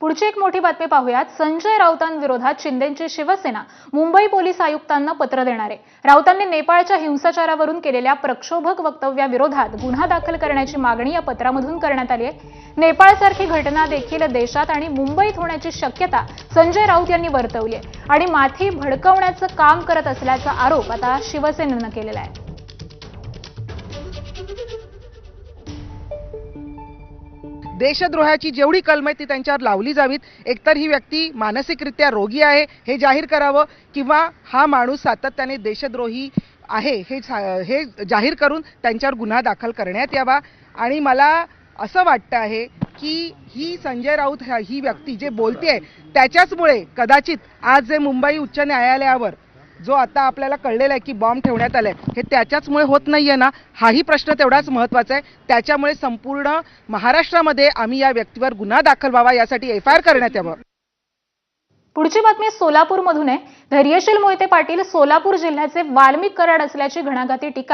पुढची एक मोठी बातमी पाहूयात। संजय राऊतांविरोधात शिंदेची शिवसेना मुंबई पोलीस आयुक्तांना पत्र देणार आहे। राऊतांनी नेपाळच्या हिंसाचारावरून केलेल्या प्रक्षोभक वक्तव्याविरोधात गुन्हा दाखल करण्याची मागणी या पत्रामधून करण्यात आली आहे। नेपाळसारखी घटना देखील देशात आणि मुंबईत होण्याची शक्यता संजय राऊत यांनी वर्तवली आहे आणि माथी भडकवण्याचं काम करत असल्याचा आरोप आता शिवसेनेनं केलेला आहे। देशद्रोहाची जेवढी कलम आहे ती त्यांच्यावर लावली जावीत। एकतर ही व्यक्ती मानसिकरित्या रोगी आहे हे जाहीर करावं, किंवा हा माणूस सातत्याने देशद्रोही आहे हे जाहीर करून त्यांच्यावर गुन्हा दाखल करण्यात यावा। आणि मला असं वाटतं आहे की ही संजय राऊत ही व्यक्ती जे बोलते त्याच्याचमुळे कदाचित आज जे मुंबई उच्च न्यायालयावर जो आता आपल्याला कळलेला आहे की बॉम्ब ठेवण्यात आलाय हे त्याच्याचमुळे होत नाहीये ना, हाही प्रश्न तेवढाच महत्त्वाचा आहे। त्याच्यामुळे संपूर्ण महाराष्ट्रामध्ये आम्ही या व्यक्तीवर गुन्हा दाखल व्हावा यासाठी एफआयआर करण्यात यावं। पुढची बातमी सोलापूरमधून आहे। धैर्यशील मोहिते पाटील सोलापूर जिल्ह्याचे वाल्मिक कराड असल्याची घणाघाती टीका